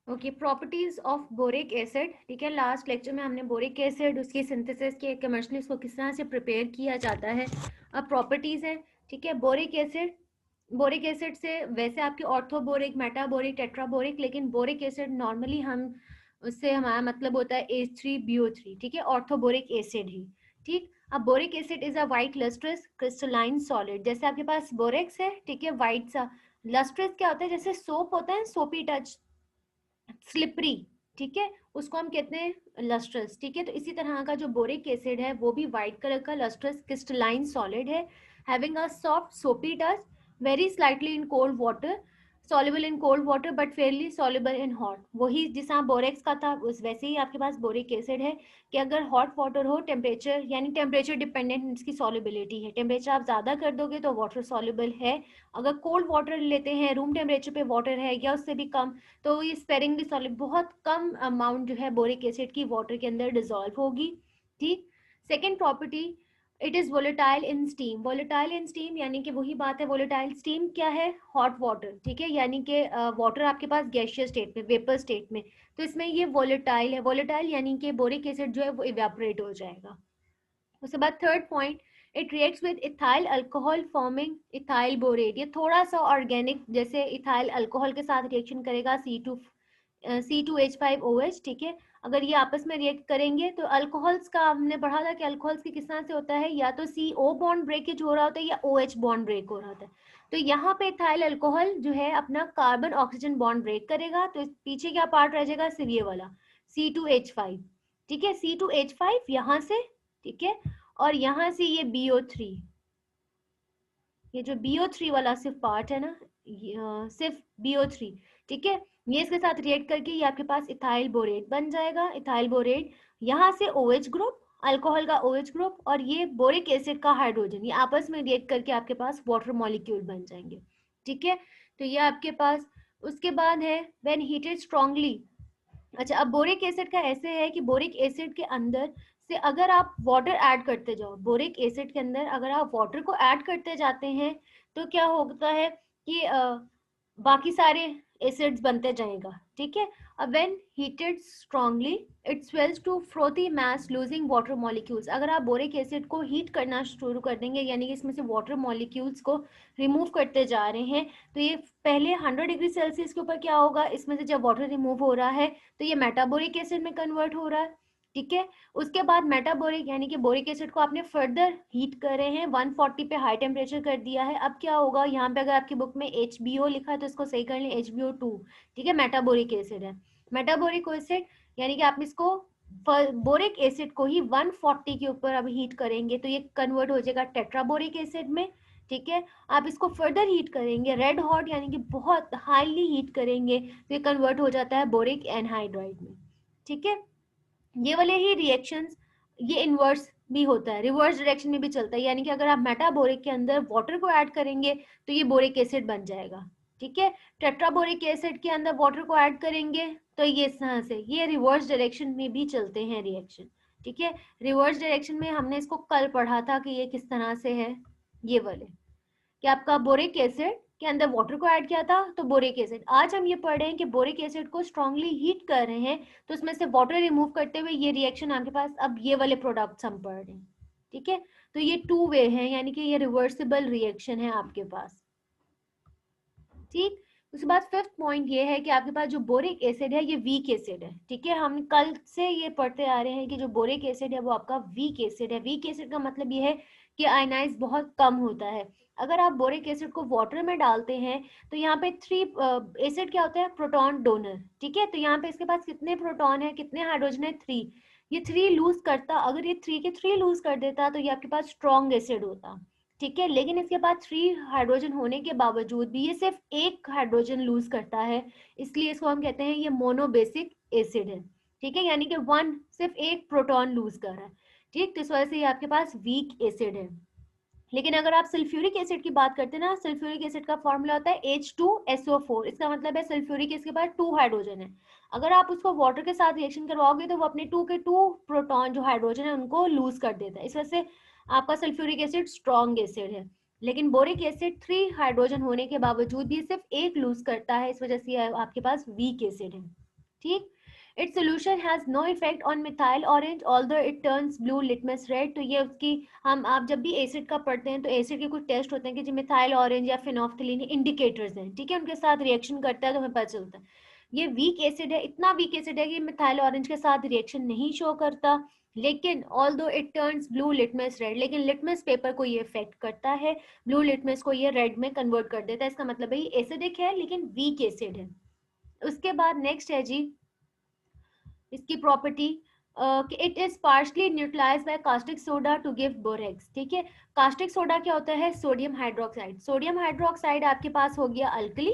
Okay, properties of boric acid. ठीक है, last lecture में हमने बोरिक एसिड, उसकी सिंथेसिस के कमर्शियली उसको किस तरह से प्रिपेयर किया जाता है, अब प्रॉपर्टीज है। ठीक है, बोरिक एसिड से वैसे आपके ऑर्थोबोरिक, मेटाबोरिक, टेट्राबोरिक, लेकिन बोरिक एसिड नॉर्मली हम उससे हमारा मतलब होता है H3BO3। ठीक है, ऑर्थोबोरिक एसिड ही। ठीक, अब boric acid is a white lustrous crystalline solid. जैसे आपके पास बोरेक्स है, ठीक है, वाइट सा। लस्ट्रस क्या होता है, जैसे सोप होता है, सोपी टच, स्लिपरी। ठीक है, उसको हम कहते हैं लस्ट्रस। ठीक है, तो इसी तरह का जो बोरिक एसिड है वो भी व्हाइट कलर का लस्ट्रस क्रिस्टलाइन सॉलिड है, हैविंग अ सॉफ्ट सोपी touch, very slightly in cold water, soluble in cold water but Fairlie soluble in hot. वही जिस बोरेक्स का था उस वैसे ही आपके पास बोरिक एसिड है कि अगर हॉट वाटर हो, टेम्परेचर यानी टेम्परेचर डिपेंडेंट इसकी सॉल्युबिलिटी है, टेम्परेचर आप ज़्यादा कर दोगे तो वाटर सॉल्युबल है। अगर कोल्ड वाटर लेते हैं, रूम टेम्परेचर पे वाटर है या उससे भी कम, तो ये स्पेरिंगली सॉलिड, बहुत कम अमाउंट जो है बोरिक एसिड की वाटर के अंदर डिजोल्व होगी। ठीक, second property, it is volatile in steam. Volatile in steam यानी कि वही बात है, वोलेटाइल स्टीम क्या है, हॉट वाटर। ठीक है, यानी कि वाटर आपके पास गैशियस स्टेट में, वेपर स्टेट में, तो इसमें ये वोलेटाइल है। वोलेटाइल यानी कि बोरिक एसिड जो है वो इवेपोरेट हो जाएगा। उसके बाद third point, it reacts with ethyl alcohol forming ethyl borate. ये थोड़ा सा ऑर्गेनिक जैसे इथाइल अल्कोहल के साथ रिएक्शन करेगा, C2H5OH। ठीक है, अगर ये आपस में रिएक्ट करेंगे तो अल्कोहल्स का हमने पढ़ा था कि अल्कोहल्स की किस तरह से होता है, या तो CO बॉन्ड ब्रेकेज हो रहा होता है या OH बॉन्ड ब्रेक हो रहा होता है। तो यहाँ पे इथाइल अल्कोहल जो है अपना कार्बन ऑक्सीजन बॉन्ड ब्रेक करेगा, तो पीछे क्या पार्ट रह जाएगा, सिर्फ ये वाला C2H5। ठीक है, C2H5 यहाँ से, ठीक है, और यहाँ से ये BO3, ये जो BO3 वाला सिर्फ पार्ट है ना, सिर्फ BO3। ठीक है, ये इसके साथ रिएक्ट करके ये आपके पास इथाइल बोरेट बन जाएगा। इथाइल बोरेट, यहाँ से OH ग्रुप, अल्कोहल का OH ग्रुप, और ये बोरिक एसिड का हाइड्रोजन, ये आपस में रिएक्ट करके आपके पास वाटर मॉलिक्यूल बन जाएंगे। ठीक है, तो ये आपके पास, उसके बाद है व्हेन हीटेड स्ट्रांगली। अच्छा, अब बोरिक एसिड का ऐसे है कि बोरिक एसिड के अंदर से अगर आप वाटर ऐड करते जाओ, बोरिक एसिड के अंदर अगर आप वाटर को ऐड करते जाते हैं तो क्या होता है कि बाकी सारे एसिड्स बनते जाएगा। ठीक है, अब when heated strongly it swells to frothy mass losing water molecules. अगर आप बोरिक एसिड को हीट करना शुरू कर देंगे, यानी कि इसमें से वाटर मॉलिक्यूल्स को रिमूव करते जा रहे हैं, तो ये पहले 100 डिग्री सेल्सियस के ऊपर क्या होगा, इसमें से जब वाटर रिमूव हो रहा है तो ये मेटाबोरिक एसिड में कन्वर्ट हो रहा है। ठीक है, उसके बाद मेटाबोरिक यानी कि बोरिक एसिड को आपने फर्दर हीट कर रहे हैं, 140 पे हाई टेम्परेचर कर दिया है। अब क्या होगा, यहाँ पे अगर आपकी बुक में HBO लिखा है तो इसको सही कर लें, HBO2। ठीक है, मेटाबोरिक एसिड है। मेटाबोरिक एसिड यानी कि आप इसको बोरिक एसिड को ही 140 के ऊपर अब हीट करेंगे तो ये कन्वर्ट हो जाएगा टेट्राबोरिक एसिड में। ठीक है, आप इसको फर्दर हीट करेंगे, रेड हॉट यानी कि बहुत हाईली हीट करेंगे तो ये कन्वर्ट हो जाता है बोरिक एनहाइड्राइड में। ठीक है, ये वाले ही रिएक्शंस, ये इनवर्स भी होता है, रिवर्स डायरेक्शन में भी चलता है, यानी कि अगर आप मेटाबोरिक के अंदर वाटर को ऐड करेंगे तो ये बोरिक एसिड बन जाएगा। ठीक है, टेट्राबोरिक एसिड के अंदर वाटर को ऐड करेंगे तो ये इस तरह से, ये रिवर्स डायरेक्शन में भी चलते हैं रिएक्शन। ठीक है, रिवर्स डायरेक्शन में हमने इसको कल पढ़ा था कि ये किस तरह से है, ये वाले कि आपका बोरिक एसिड के अंदर वाटर को ऐड किया था तो बोरिक एसिड। आज हम ये पढ़ रहे हैं कि बोरिक एसिड को स्ट्रांगली हीट कर रहे हैं तो उसमें से वाटर रिमूव करते हुए ये रिएक्शन आपके पास, अब ये वाले प्रोडक्ट्स हम पढ़ रहे हैं। ठीक है, तो ये टू वे है, यानी कि ये रिवर्सिबल रिएक्शन है आपके पास। ठीक, उसके बाद फिफ्थ पॉइंट ये है कि आपके पास जो बोरिक एसिड है ये वीक एसिड है। ठीक है, हम कल से ये पढ़ते आ रहे हैं कि जो बोरिक एसिड है वो आपका वीक एसिड है। वीक एसिड का मतलब ये है कि आयनाइज बहुत कम होता है। अगर आप बोरिक एसिड को वाटर में डालते हैं तो यहाँ पे थ्री एसिड क्या होता है, प्रोटॉन डोनर। ठीक है, तो यहाँ पे इसके पास कितने प्रोटॉन है, कितने हाइड्रोजन है, 3। ये 3 लूज करता, अगर ये 3 के 3 लूज कर देता तो ये आपके पास स्ट्रॉन्ग एसिड होता। ठीक है, लेकिन इसके पास 3 हाइड्रोजन होने के बावजूद भी ये सिर्फ एक हाइड्रोजन लूज करता है, इसलिए इसको हम कहते हैं ये मोनोबेसिक एसिड है। ठीक है, यानी कि वन, सिर्फ एक प्रोटॉन लूज कर रहा है। ठीक, तो इस वजह से ये आपके पास वीक एसिड है। लेकिन अगर आप सल्फ्यूरिक एसिड की बात करते हैं ना, सल्फ्यूरिक एसिड का फॉर्मूला होता है H2SO4। इसका मतलब है सल्फ्यूरिक एसिड के पास 2 हाइड्रोजन है। अगर आप उसको वाटर के साथ रिएक्शन करवाओगे तो वो अपने 2 के 2 प्रोटॉन जो हाइड्रोजन है उनको लूज कर देता है, इस वजह से आपका सल्फ्यूरिक एसिड स्ट्रॉन्ग एसिड है। लेकिन बोरिक एसिड 3 हाइड्रोजन होने के बावजूद भी सिर्फ एक लूज करता है, इस वजह से आपके पास वीक एसिड है। ठीक। Its solution has no effect on methyl orange although it turns blue litmus red. तो ये उसकी हम आप जब भी एसिड का पढ़ते हैं तो एसिड के कुछ टेस्ट होते हैं कि जो मिथाइल ऑरेंज या फिनोफ्थलीन इंडिकेटर्स हैं, ठीक है, उनके साथ रिएक्शन करता है तो हमें पता चलता है। ये वीक एसिड है, इतना वीक एसिड है कि मिथाइल ऑरेंज के साथ रिएक्शन नहीं शो करता, लेकिन although it turns blue litmus red, लेकिन लिटमस पेपर को ये इफेक्ट करता है, ब्लू लिटमस को ये रेड में कन्वर्ट कर देता है। इसका मतलब है ये एसिडिक है लेकिन वीक एसिड है। उसके बाद नेक्स्ट है जी इसकी प्रॉपर्टी कि it is partially neutralised by caustic soda to give borax. ठीक है, कास्टिक सोडा क्या होता है? Sodium hydroxide. सोडियम हाइड्रोक्साइड आपके पास हो गया अल्कली,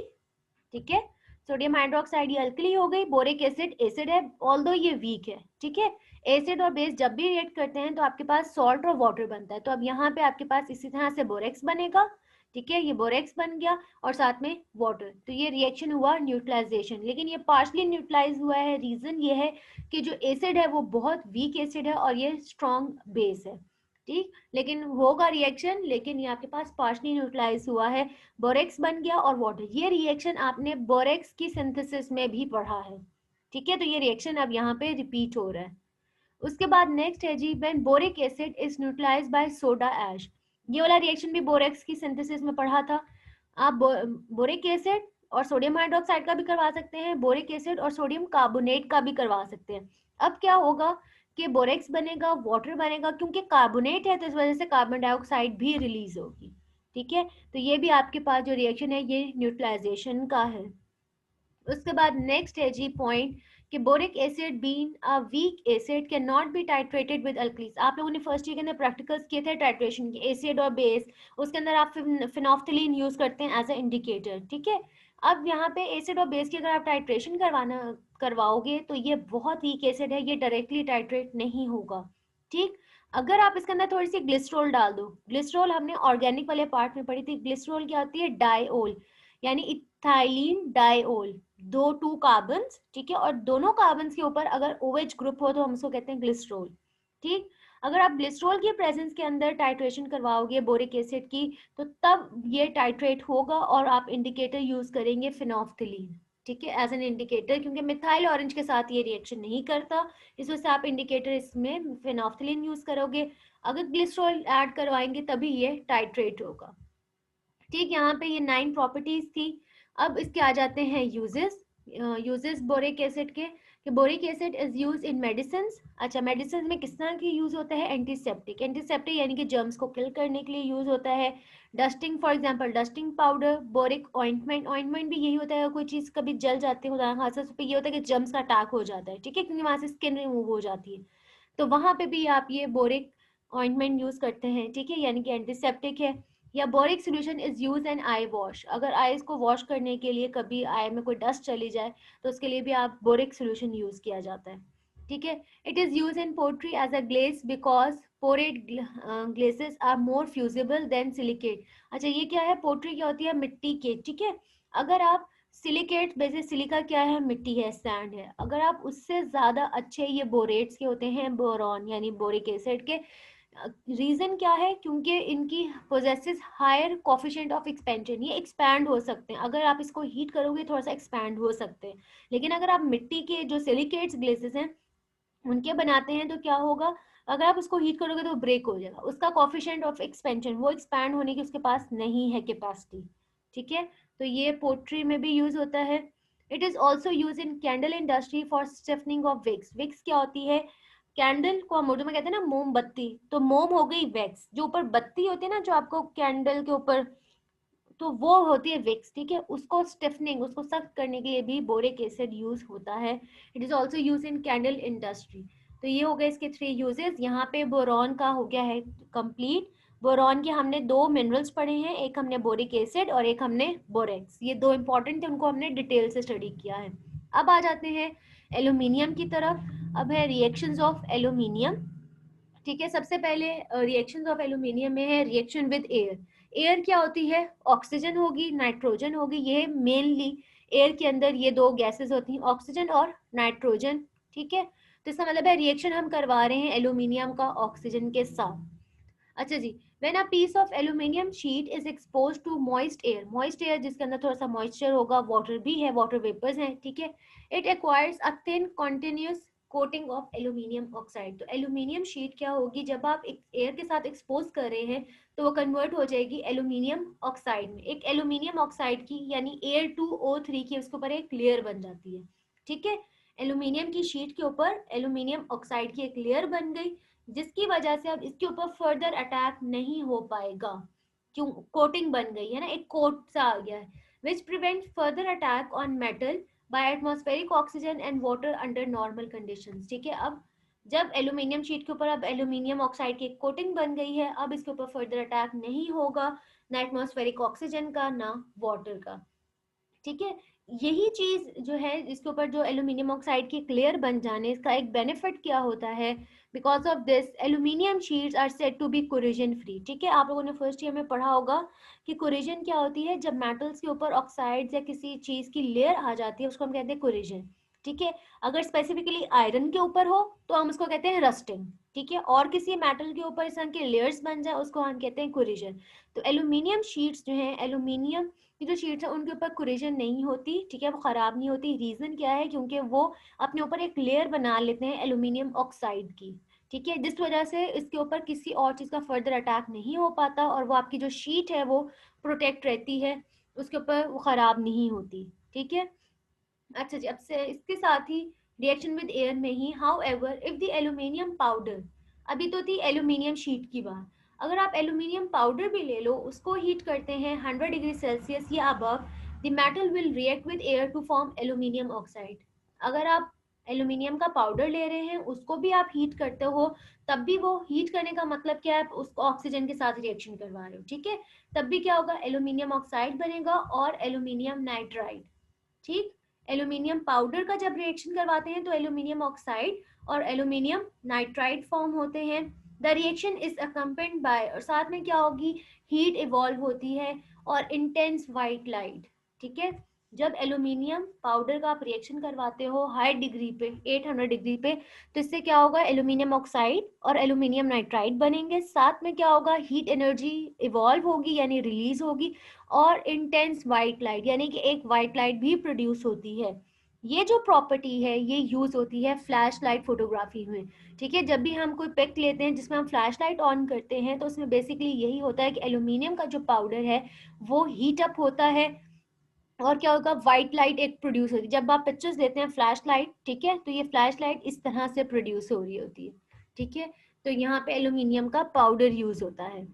ठीक है, सोडियम हाइड्रोक्साइड ये अल्कली हो गई। बोरिक एसिड एसिड है, ऑल्दो ये वीक है, ठीक है। एसिड और बेस जब भी रिएक्ट करते हैं तो आपके पास सॉल्ट और वाटर बनता है, तो अब यहाँ पे आपके पास इसी तरह से बोरेक्स बनेगा, ठीक है, ये बोरेक्स बन गया और साथ में वाटर, तो ये रिएक्शन हुआ न्यूट्रलाइजेशन, लेकिन ये पार्शली न्यूट्रलाइज हुआ है। रीजन ये है कि जो एसिड है वो बहुत वीक एसिड है और ये स्ट्रॉन्ग बेस है, ठीक, लेकिन होगा रिएक्शन, लेकिन ये आपके पास पार्शली न्यूट्रलाइज हुआ है, बोरेक्स बन गया और वाटर। ये रिएक्शन आपने बोरेक्स की सिंथेसिस में भी पढ़ा है, ठीक है, तो ये रिएक्शन अब यहाँ पे रिपीट हो रहा है। उसके बाद नेक्स्ट है जी when boric acid is neutralized by soda ash. ये वाला रिएक्शन भी बोरेक्स की सिंथेसिस में पढ़ा था। आप बोरिक एसिड और सोडियम हाइड्रोक्साइड का भी करवा सकते हैं, बोरिक एसिड और सोडियम कार्बोनेट का भी करवा सकते हैं। अब क्या होगा कि बोरेक्स बनेगा, वाटर बनेगा, क्योंकि कार्बोनेट है तो इस वजह से कार्बन डाइऑक्साइड भी रिलीज होगी, ठीक है, तो ये भी आपके पास जो रिएक्शन है ये न्यूट्रलाइजेशन का है। उसके बाद नेक्स्ट है जी पॉइंट कि boric acid being a weak acid can not be titrated with alkalis. आप लोगों ने फर्स्ट ईयर के अंदर प्रैक्टिकल्स किए थे टाइट्रेशन के, एसिड और बेस, उसके अंदर आप फिनोफ्थलीन यूज करते हैं एज अ इंडिकेटर, ठीक है। अब यहाँ पे एसिड और बेस की अगर आप टाइट्रेशन करवाओगे तो ये बहुत वीक एसिड है, ये डायरेक्टली टाइट्रेट नहीं होगा, ठीक। अगर आप इसके अंदर थोड़ी सी ग्लिसरॉल डाल दो, ग्लिसरॉल हमने ऑर्गेनिक वाले पार्ट में पढ़ी थी, ग्लिसरॉल क्या होती है? डाइओल, यानी इथाइलिन डाइओल, दो टू कार्बन, ठीक है, और दोनों कार्बन के ऊपर अगर OH ग्रुप हो तो हम उसको कहते हैं ग्लिसरॉल, ठीक। अगर आप ग्लिसरॉल की प्रेजेंस के अंदर टाइट्रेशन करवाओगे बोरिक एसिड की तो तब ये टाइट्रेट होगा और आप इंडिकेटर यूज करेंगे फिनोफ्थलीन, ठीक है, एज एन इंडिकेटर, क्योंकि मिथाइल ऑरेंज के साथ ये रिएक्शन नहीं करता, इस वजह से आप इंडिकेटर इसमें फिनोफ्थलीन यूज करोगे। अगर ग्लिसरॉल ऐड करवाएंगे तभी ये टाइट्रेट होगा, ठीक। यहाँ पे ये 9 प्रॉपर्टीज थी। अब इसके आ जाते हैं यूजेस। यूजेस बोरिक एसिड के कि boric acid is use in medicine. अच्छा, मेडिसिन में किस तरह की यूज होता है? एंटीसेप्टिक, एंटीसेप्टिक यानी कि जर्म्स को किल करने के लिए यूज होता है। Dusting, for example dusting powder, boric ointment, ointment भी यही होता है, कोई चीज कभी जल जाती है खुदा खासा उस पर ये होता है कि जर्म्स का अटैक हो जाता है, ठीक है, क्योंकि वहां से स्किन रिमूव हो जाती है, तो वहां पे भी आप ये बोरिक ऑइंटमेंट यूज करते हैं, ठीक है, यानी कि एंटीसेप्टिक है। या boric solution is use in I wash, अगर आईज को वॉश करने के लिए कभी आई में कोई डस्ट चली जाए तो उसके लिए भी आप बोरिक सोल्यूशन यूज किया जाता है, ठीक है। It is use in pottery as a glaze because borate glazes are more fusible than silicate. अच्छा, ये क्या है? पोट्री क्या होती है? मिट्टी के, ठीक है। अगर आप सिलिकेट, वैसे सिलिका क्या है? मिट्टी है, सैंड है, अगर आप उससे ज्यादा अच्छे ये बोरेट्स के होते हैं, बोरॉन यानी बोरिक एसिड के। रीजन क्या है? क्योंकि इनकी possesses higher coefficient of expansion, ये एक्सपैंड हो सकते हैं, अगर आप इसको हीट करोगे थोड़ा सा एक्सपैंड हो सकते हैं, लेकिन अगर आप मिट्टी के जो सिलिकेट्स ग्लेसेस हैं उनके बनाते हैं तो क्या होगा? अगर आप उसको हीट करोगे तो ब्रेक हो जाएगा, उसका कोफिशिएंट ऑफ एक्सपेंशन, वो एक्सपैंड होने की उसके पास नहीं है कैपेसिटी, ठीक है, तो ये पोट्री में भी यूज होता है। It is also use in candle industry for stiffening of wicks. Wicks क्या होती है? कैंडल को हम उर्दू में कहते हैं ना मोमबत्ती, तो मोम हो गई वैक्स, जो ऊपर बत्ती होती है ना जो आपको कैंडल के ऊपर, तो वो होती है विक्स, ठीक है, उसको स्टिफनिंग, उसको सख्त करने के लिए भी बोरिक एसिड यूज होता है। It is also use in candle industry. तो ये हो गए इसके 3 यूजेस। यहाँ पे बोरॉन का हो गया है कंप्लीट। बोरॉन के हमने 2 मिनरल्स पढ़े हैं, एक हमने बोरिक एसिड और एक हमने बोरेक्स, ये 2 इंपॉर्टेंट थे, उनको हमने डिटेल से स्टडी किया है। अब आ जाते हैं एल्यूमिनियम की तरफ। अब है रिएक्शंस ऑफ एल्यूमिनियम, ठीक है। सबसे पहले रिएक्शंस ऑफ एल्यूमिनियम में है रिएक्शन विद एयर। एयर क्या होती है? ऑक्सीजन होगी, नाइट्रोजन होगी, ये मेनली एयर के अंदर ये 2 गैसेस होती हैं, ऑक्सीजन और नाइट्रोजन, ठीक है। तो इसका मतलब है रिएक्शन हम करवा रहे हैं एल्यूमिनियम का ऑक्सीजन के साथ। अच्छा जी, When a piece of aluminium sheet is exposed to moist air जिसके अंदर थोड़ा सा moisture होगा, water भी है, water vapors हैं, ठीक है, it acquires a thin continuous coating of aluminium oxide. तो aluminium sheet क्या होगी, जब आप air के साथ expose कर रहे हैं तो वो convert हो जाएगी aluminium oxide में. एक aluminium oxide की यानी Al2O3 की उसके ऊपर एक layer बन जाती है, ठीक है. एल्यूमिनियम की शीट के ऊपर एल्यूमिनियम ऑक्साइड की एक लेयर बन गई, जिसकी वजह से अब इसके ऊपर फर्दर अटैक नहीं हो पाएगा. क्यों? कोटिंग बन गई है ना, एक कोट सा आ गया है, which prevent further attack on metal by atmospheric oxygen and water under normal conditions. ठीक है, अब जब एल्यूमिनियम शीट के ऊपर अब एल्यूमिनियम ऑक्साइड की कोटिंग बन गई है, अब इसके ऊपर फर्दर अटैक नहीं होगा, ना एटमॉस्फेरिक ऑक्सीजन का ना वाटर का. ठीक है, यही चीज जो है इसके ऊपर जो एल्यूमिनियम ऑक्साइड की क्लियर बन जाने, इसका एक बेनिफिट क्या होता है, because of this aluminium sheets are said to be corrosion free. ठीक है, आप लोगों ने फर्स्ट ईयर में पढ़ा होगा कि कोरिजन क्या होती है, जब मेटल्स के ऊपर ऑक्साइड्स या किसी चीज की लेयर आ जाती है उसको हम कहते हैं कोरिजन. ठीक है, अगर स्पेसिफिकली आयरन के ऊपर हो तो हम उसको कहते हैं रस्टिंग. ठीक है, और किसी मेटल के ऊपर इस तरह के लेयर्स बन जाए उसको हम कहते हैं कोरिजन. तो एल्यूमिनियम शीट्स जो है, एल्यूमिनियम की जो शीट्स है उनके ऊपर कोरिजन नहीं होती. ठीक है, वो खराब नहीं होती. रीजन क्या है, क्योंकि वो अपने ऊपर एक लेयर बना लेते हैं एल्यूमिनियम ऑक्साइड की. ठीक है, जिस वजह से इसके ऊपर किसी और चीज का फर्दर अटैक नहीं हो पाता और वो आपकी जो शीट है वो प्रोटेक्ट रहती है, उसके ऊपर वो खराब नहीं होती. ठीक है, अच्छा जी, अब से इसके साथ ही रिएक्शन विद एयर में ही, however if the aluminium powder, अभी तो थी एल्यूमिनियम शीट की बात, अगर आप एल्यूमिनियम पाउडर भी ले लो, उसको हीट करते हैं 100 डिग्री सेल्सियस या above, the metal will react with air to form aluminium oxide. अगर आप एल्यूमिनियम का पाउडर ले रहे हैं, उसको भी आप हीट करते हो, तब भी वो हीट करने का मतलब क्या है, उसको ऑक्सीजन के साथ रिएक्शन करवा रहे हो. ठीक है, तब भी क्या होगा, एल्यूमिनियम ऑक्साइड बनेगा और एल्यूमिनियम नाइट्राइड. ठीक, एल्यूमिनियम पाउडर का जब रिएक्शन करवाते हैं तो एल्यूमिनियम ऑक्साइड और एल्यूमिनियम नाइट्राइड फॉर्म होते हैं. The reaction is accompanied by, और साथ में क्या होगी, हीट इवॉल्व होती है और इंटेंस वाइट लाइट. ठीक है, जब एल्यूमिनियम पाउडर का आप रिएक्शन करवाते हो हाई डिग्री पे, 800 डिग्री पे, तो इससे क्या होगा, एल्यूमिनियम ऑक्साइड और एल्यूमिनियम नाइट्राइड बनेंगे. साथ में क्या होगा, हीट एनर्जी इवॉल्व होगी यानी रिलीज होगी, और इंटेंस वाइट लाइट यानी कि एक वाइट लाइट भी प्रोड्यूस होती है. ये जो प्रॉपर्टी है ये यूज होती है फ्लैश लाइट फोटोग्राफी में. ठीक है, जब भी हम कोई पिक लेते हैं जिसमें हम फ्लैश लाइट ऑन करते हैं तो उसमें बेसिकली यही होता है कि एल्यूमिनियम का जो पाउडर है वो हीट अप होता है और क्या होगा, व्हाइट लाइट एक प्रोड्यूस होती है. जब आप पिक्चर्स लेते हैं फ्लैश लाइट, ठीक है, तो ये फ्लैश लाइट इस तरह से प्रोड्यूस हो रही होती है. ठीक है, तो यहाँ पे एल्यूमिनियम का पाउडर यूज होता है.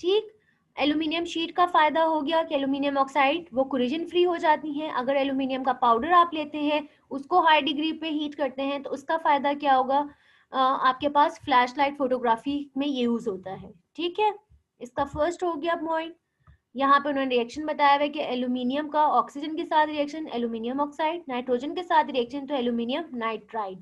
ठीक, एल्यूमिनियम शीट का फायदा हो गया कि एल्यूमिनियम ऑक्साइड वो कोरिजन फ्री हो जाती हैं. अगर एल्यूमिनियम का पाउडर आप लेते हैं, उसको हाई डिग्री पे हीट करते हैं, तो उसका फायदा क्या होगा, आपके पास फ्लैश लाइट फोटोग्राफी में ये यूज होता है. ठीक है, इसका फर्स्ट हो गया पॉइंट. यहाँ पे उन्होंने रिएक्शन बताया हुआ है कि एल्यूमिनियम का ऑक्सीजन के साथ रिएक्शन एल्यूमिनियम ऑक्साइड, नाइट्रोजन के साथ रिएक्शन तो aluminium nitride,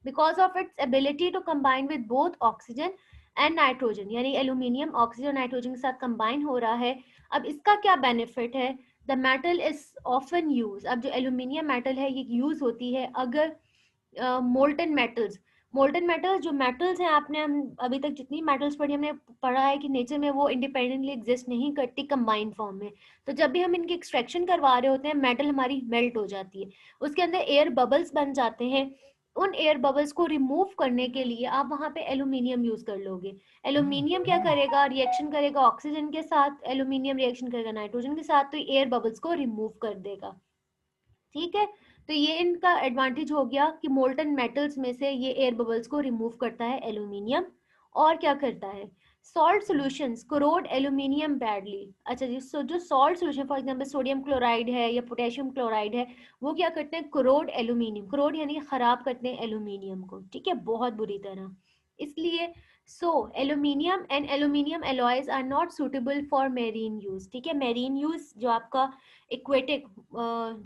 because of its ability to combine with both oxygen and nitrogen, यानी एल्यूमिनियम ऑक्सीजन और नाइट्रोजन के साथ कंबाइन हो रहा है. अब इसका क्या बेनिफिट है, the metal is often use, अब जो एल्यूमिनियम मेटल है ये यूज होती है अगर मोल्टन मेटल्स, मोल्टन मेटल्स जो मेटल्स हैं, आपने हम अभी तक जितनी मेटल्स पढ़ी हमने पढ़ा है कि नेचर में वो इंडिपेंडेंटली एग्जिस्ट नहीं करती कंबाइंड फॉर्म में. तो जब भी हम इनकी एक्सट्रैक्शन करवा रहे होते हैं मेटल हमारी मेल्ट हो जाती है, उसके अंदर एयर बबल्स बन जाते हैं. उन एयर बबल्स को रिमूव करने के लिए आप वहां पे एल्यूमिनियम यूज कर लोगे. एल्यूमिनियम क्या करेगा, रिएक्शन करेगा ऑक्सीजन के साथ, एल्यूमिनियम रिएक्शन करेगा नाइट्रोजन के साथ, तो एयर बबल्स को रिमूव कर देगा. ठीक है, तो ये इनका एडवांटेज हो गया कि मोल्टन मेटल्स में से ये एयर बबल्स को रिमूव करता है एल्यूमिनियम. और क्या करता है, salt solutions corrode aluminium badly. अच्छा जी, सो जो salt solution for example sodium chloride है या पोटेशियम क्लोराइड है, वो क्या करते हैं, कोरोड एल्यूमिनियम, कोरोड यानी खराब करते हैं एल्यूमिनियम को. ठीक है, बहुत बुरी तरह. इसलिए so aluminium and aluminium alloys are not suitable for marine use. ठीक है, मेरीन यूज जो आपका इक्वेटिक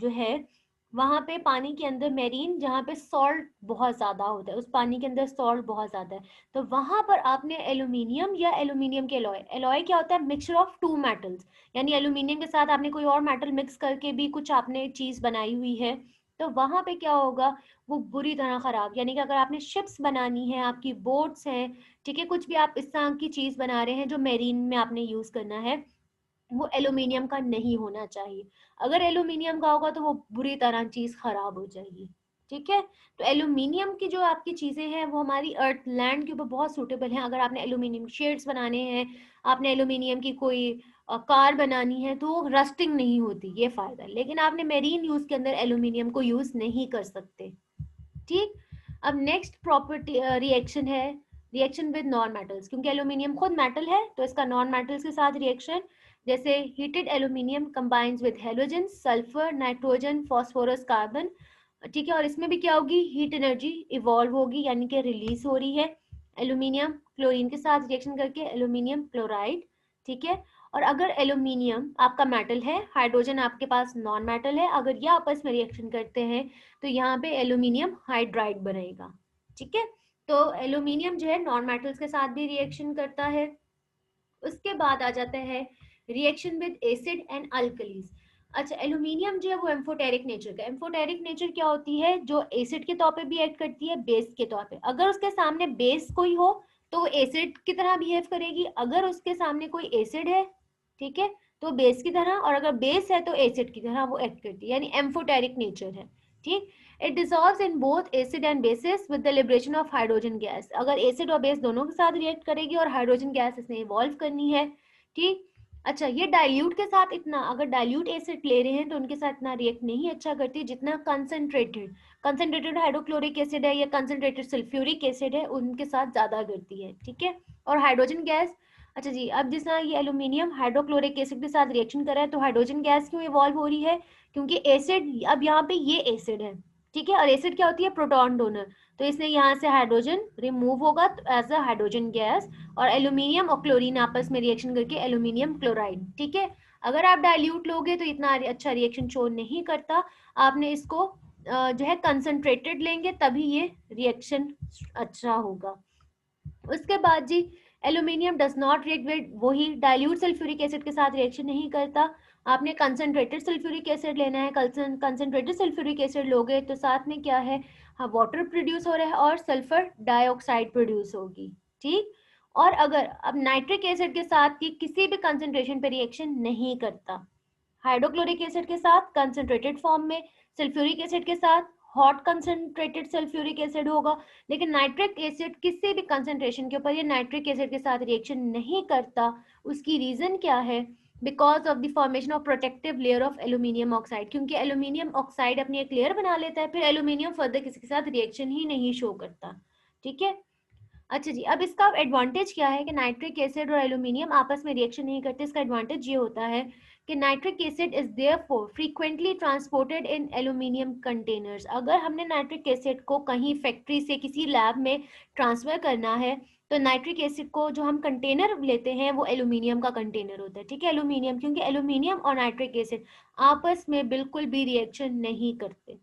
जो है, वहां पे पानी के अंदर मेरीन जहाँ पे सॉल्ट बहुत ज्यादा होता है, उस पानी के अंदर सॉल्ट बहुत ज्यादा है, तो वहां पर आपने एल्यूमिनियम या एल्यूमिनियम के एलॉय, एलॉय क्या होता है, मिक्सचर ऑफ टू मेटल्स, यानी एल्यूमिनियम के साथ आपने कोई और मेटल मिक्स करके भी कुछ आपने चीज बनाई हुई है, तो वहां पे क्या होगा, वो बुरी तरह खराब, यानी कि अगर आपने शिप्स बनानी है, आपकी बोट्स हैं, ठीक है, कुछ भी आप इस तरह की चीज बना रहे हैं जो मेरीन में आपने यूज करना है, वो एल्यूमिनियम का नहीं होना चाहिए। अगर एल्यूमिनियम का होगा तो वो बुरी तरह चीज खराब हो जाएगी। ठीक है, तो एल्यूमिनियम की जो आपकी चीजें हैं वो हमारी अर्थ लैंड के ऊपर बहुत सूटेबल हैं। अगर आपने एल्यूमिनियम शेड्स बनाने हैं, आपने एल्यूमिनियम की कोई कार बनानी है, तो रस्टिंग नहीं होती, ये फायदा है। लेकिन आपने मेरीन यूज के अंदर एल्यूमिनियम को यूज नहीं कर सकते। ठीक, अब नेक्स्ट प्रॉपर्टी रिएक्शन है रिएक्शन विद नॉन मेटल्स। क्योंकि एल्यूमिनियम खुद मेटल है तो इसका नॉन मेटल्स के साथ रिएक्शन, जैसे heated aluminium combines with halogen, sulphur, nitrogen, phosphorus, carbon. ठीक है, और इसमें भी क्या होगी, हीट एनर्जी इवॉल्व होगी, यानी कि रिलीज हो रही है एल्यूमिनियम क्लोरीन के साथ रिएक्शन करके एल्यूमिनियम क्लोराइड। ठीक है, और अगर एल्यूमिनियम आपका मेटल है, हाइड्रोजन आपके पास नॉन मेटल है, अगर ये आपस में रिएक्शन करते हैं तो यहाँ पे एल्यूमिनियम हाइड्राइड बनेगा। ठीक है, तो एल्यूमिनियम जो है नॉन मेटल्स के साथ भी रिएक्शन करता है। उसके बाद आ जाता है reaction with acid and alkalis. अच्छा, एल्यूमिनियम जो है वो एम्फोटेरिक नेचर का। एम्फोटेरिक नेचर क्या होती है, जो एसिड के तौर पे भी एक्ट करती है, बेस के तौर पे। अगर उसके सामने बेस कोई हो तो वो एसिड की तरह बिहेव करेगी, अगर उसके सामने कोई एसिड है, ठीक है, तो बेस की तरह, और अगर बेस है तो एसिड की तरह वो एक्ट करती है, यानी एम्फोटेरिक नेचर है। ठीक, it dissolves in both acid and bases with the liberation of hydrogen gas. अगर एसिड और बेस दोनों के साथ रिएक्ट करेगी और हाइड्रोजन गैस इसने इवॉल्व करनी है। ठीक, अच्छा, ये डाइल्यूट के साथ इतना, अगर डाइल्यूट एसिड ले रहे हैं तो उनके साथ इतना रिएक्ट नहीं अच्छा करती जितना कंसंट्रेटेड हाइड्रोक्लोरिक एसिड है या कंसंट्रेटेड सल्फ्यूरिक एसिड है उनके साथ ज्यादा करती है। ठीक है, और हाइड्रोजन गैस, अच्छा जी, अब जिस तरह ये एल्यूमिनियम हाइड्रोक्लोरिक एसिड के साथ रिएक्शन कर रहा है तो हाइड्रोजन गैस क्यों इवॉल्व हो रही है, क्योंकि एसिड, अब यहाँ पे ये एसिड है, ठीक है, और एसिड क्या होती है, प्रोटॉन डोनर, तो इसने यहाँ से हाइड्रोजन रिमूव होगा एज अ हाइड्रोजन गैस, और एल्यूमिनियम और क्लोरीन आपस में रिएक्शन करके एल्यूमिनियम क्लोराइड। ठीक है, अगर आप डाइल्यूट लोगे तो इतना अच्छा रिएक्शन शो नहीं करता, आपने इसको जो है कंसंट्रेटेड लेंगे तभी ये रिएक्शन अच्छा होगा। उसके बाद जी, aluminium does not react with, वही डाइल्यूट सल्फ्यूरिक एसिड के साथ रिएक्शन नहीं करता। आपने कंसंट्रेटेड सल्फ्यूरिक एसिड लेना है, कंसंट्रेटेड सल्फ्यूरिक एसिड लोगे तो साथ में क्या है, हाँ, वाटर प्रोड्यूस हो रहा है और सल्फर डाइऑक्साइड प्रोड्यूस होगी। ठीक, और अगर अब नाइट्रिक एसिड के साथ की किसी भी कंसंट्रेशन पे रिएक्शन नहीं करता, हाइड्रोक्लोरिक एसिड के साथ कंसंट्रेटेड फॉर्म में, सल्फ्यूरिक एसिड के साथ हॉट कंसंट्रेटेड सल्फ्यूरिक एसिड होगा, लेकिन नाइट्रिक एसिड किसी भी कंसंट्रेशन के ऊपर ये नाइट्रिक एसिड के साथ रिएक्शन नहीं करता। उसकी रीजन क्या है, because of the formation of protective layer of aluminium oxide, क्योंकि एल्यूमिनियम ऑक्साइड अपनी एक लेयर बना लेता है, फिर एल्यूमिनियम फर्दर किसी के साथ रिएक्शन ही नहीं शो करता। ठीक है, अच्छा जी, अब इसका एडवांटेज क्या है कि नाइट्रिक एसिड और एल्यूमिनियम आपस में रिएक्शन नहीं करते। इसका एडवांटेज ये होता है कि nitric acid is therefore frequently transported in aluminium containers. अगर हमने नाइट्रिक एसिड को कहीं फैक्ट्री से किसी लैब में ट्रांसफर करना है तो नाइट्रिक एसिड को जो हम कंटेनर लेते हैं वो एल्यूमिनियम का कंटेनर होता है। ठीक है, एल्यूमिनियम, क्योंकि एल्यूमिनियम और नाइट्रिक एसिड आपस में बिल्कुल भी रिएक्शन नहीं करते।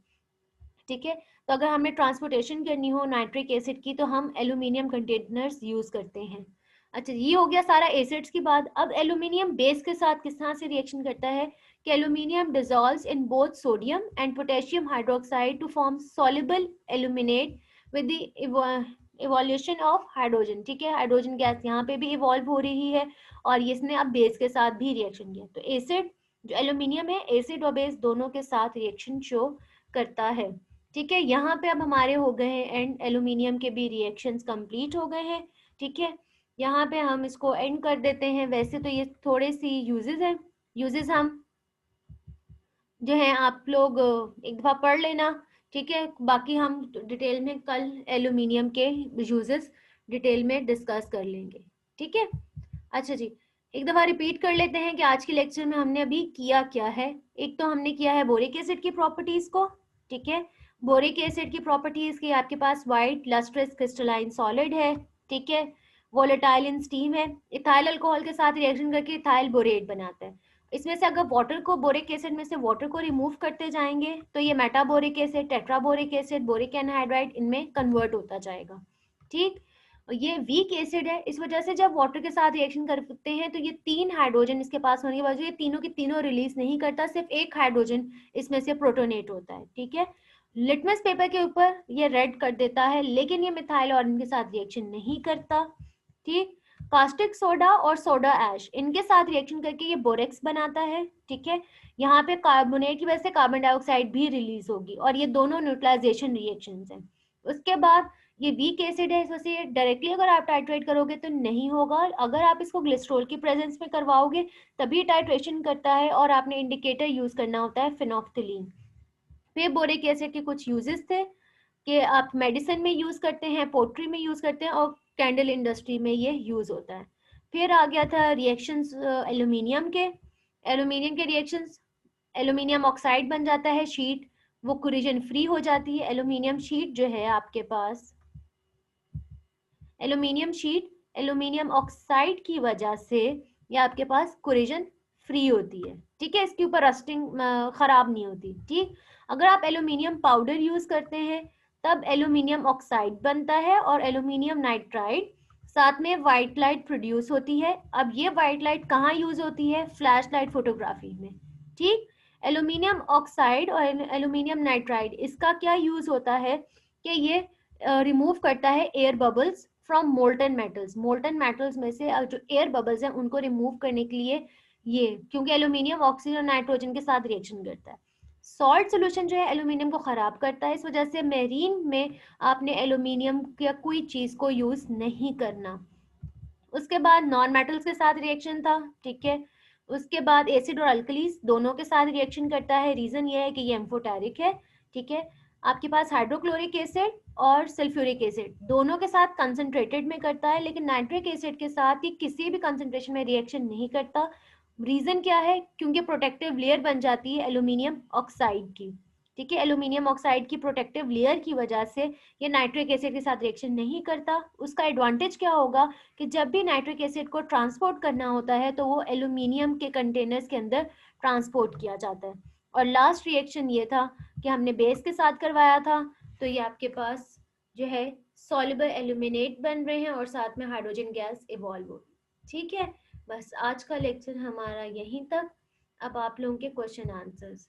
ठीक है, तो अगर हमें ट्रांसपोर्टेशन करनी हो नाइट्रिक एसिड की तो हम एल्यूमिनियम कंटेनर्स यूज करते हैं। अच्छा, ये हो गया सारा एसिड्स की बात। अब एल्यूमिनियम बेस के साथ किस तरह से रिएक्शन करता है कि aluminium dissolves in both sodium and potassium hydroxide to form soluble aluminate with the evolution of hydrogen. ठीक है, हाइड्रोजन गैस यहाँ पे भी इवॉल्व हो रही है और इसने अब बेस के साथ भी रिएक्शन किया, तो एसिड जो एल्यूमिनियम है, एसिड और बेस दोनों के साथ रिएक्शन शो करता है। ठीक है, यहाँ पे अब हमारे हो गए हैं एंड, एल्यूमिनियम के भी रिएक्शंस कंप्लीट हो गए हैं। ठीक है, यहाँ पे हम इसको एंड कर देते हैं। वैसे तो ये थोड़े सी यूजेस हैं, यूजेस हम जो है आप लोग एक दफा पढ़ लेना। ठीक है, बाकी हम डिटेल में कल एल्यूमिनियम के यूजेस डिटेल में डिस्कस कर लेंगे। ठीक है, अच्छा जी, एक दफा रिपीट कर लेते हैं कि आज के लेक्चर में हमने अभी किया क्या है। एक तो हमने किया है बोरिक एसिड की प्रॉपर्टीज को। ठीक है, बोरिक एसिड की प्रॉपर्टीज की आपके पास व्हाइट लस्ट्रस क्रिस्टलाइन सॉलिड है। ठीक है, वोलेटाइल इन स्टीम है, इथाइल अल्कोहल के साथ रिएक्शन करके इथाइल बोरेट बनाता है। इसमें से अगर वाटर को, बोरिक एसिड में से वाटर को रिमूव करते जाएंगे तो ये मेटाबोरिक एसिड, टेट्राबोरिक एसिड, बोरिक एनहाइड्राइड इनमें कन्वर्ट होता जाएगा। ठीक, ये वीक एसिड है, इस वजह से जब वाटर के साथ रिएक्शन करते हैं तो ये 3 हाइड्रोजन इसके पास होने के बाद ये तीनों के तीनों रिलीज नहीं करता, सिर्फ एक हाइड्रोजन इसमें से प्रोटोनेट होता है। ठीक है, लिटमस पेपर के ऊपर ये रेड कर देता है, लेकिन ये मिथाइल ऑर्गन के साथ रिएक्शन नहीं करता। ठीक, कास्टिक सोडा और सोडा ऐश इनके साथ रिएक्शन करके ये बोरेक्स बनाता है। ठीक है, यहाँ पे कार्बोनेट की वजह से कार्बन डाइऑक्साइड भी रिलीज होगी और ये दोनों न्यूट्रलाइजेशन रिएक्शंस हैं। उसके बाद ये वीक एसिड है, इस वजह से डायरेक्टली अगर आप टाइट्रेट करोगे तो नहीं होगा, अगर आप इसको ग्लिसरॉल की प्रेजेंस में करवाओगे तभी टाइट्रेशन करता है, और आपने इंडिकेटर यूज करना होता है फिनोफ्थलीन। फिर बोरिक एसिड के कुछ यूजेस थे कि आप मेडिसिन में यूज करते हैं, पोट्री में यूज करते हैं, और कैंडल इंडस्ट्री में ये यूज होता है। फिर आ गया था रिएक्शंस एल्यूमिनियम के। एल्यूमिनियम के रिएक्शंस, एल्यूमिनियम ऑक्साइड बन जाता है शीट, वो कोरिजन फ्री हो जाती है। एल्यूमिनियम शीट जो है आपके पास, एल्यूमिनियम शीट एल्यूमिनियम ऑक्साइड की वजह से ये आपके पास कोरिजन फ्री होती है। ठीक है, इसके ऊपर रस्टिंग खराब नहीं होती। ठीक, अगर आप एल्यूमिनियम पाउडर यूज करते हैं तब एल्यूमिनियम ऑक्साइड बनता है और एल्यूमिनियम नाइट्राइड, साथ में व्हाइट लाइट प्रोड्यूस होती है। अब ये व्हाइट लाइट कहाँ यूज होती है? फ्लैश लाइट फोटोग्राफी में। ठीक, एल्यूमिनियम ऑक्साइड और एल्यूमिनियम नाइट्राइड इसका क्या यूज होता है कि ये रिमूव करता है air bubbles from molten metals. Molten metals में से जो एयर बबल्स हैं उनको रिमूव करने के लिए ये, क्योंकि एल्यूमिनियम ऑक्सीजन और नाइट्रोजन के साथ रिएक्शन करता है। सॉल्ट सोल्यूशन जो है एल्यूमिनियम को खराब करता है, इस वजह से मेरीन में आपने एल्यूमिनियम या कोई चीज को यूज नहीं करना। उसके बाद नॉन मेटल्स के साथ रिएक्शन था। ठीक है, उसके बाद एसिड और अल्कलीज दोनों के साथ रिएक्शन करता है। रीजन ये है कि ये एम्फोटेरिक है। ठीक है, आपके पास हाइड्रोक्लोरिक एसिड और सल्फ्यूरिक एसिड दोनों के साथ कंसंट्रेटेड में करता है, लेकिन नाइट्रिक एसिड के साथ ये किसी भी कंसंट्रेशन में रिएक्शन नहीं करता। रीजन क्या है? क्योंकि प्रोटेक्टिव लेयर बन जाती है एल्यूमिनियम ऑक्साइड की। ठीक है, एल्यूमिनियम ऑक्साइड की प्रोटेक्टिव लेयर की वजह से ये नाइट्रिक एसिड के साथ रिएक्शन नहीं करता। उसका एडवांटेज क्या होगा कि जब भी नाइट्रिक एसिड को ट्रांसपोर्ट करना होता है तो वो एल्यूमिनियम के कंटेनर्स के अंदर ट्रांसपोर्ट किया जाता है। और लास्ट रिएक्शन ये था कि हमने बेस के साथ करवाया था, तो ये आपके पास जो है सॉल्युबल एल्यूमिनेट बन रहे हैं और साथ में हाइड्रोजन गैस इवॉल्व होगी। ठीक है, बस आज का लेक्चर हमारा यहीं तक। अब आप लोगों के क्वेश्चन आंसर्स।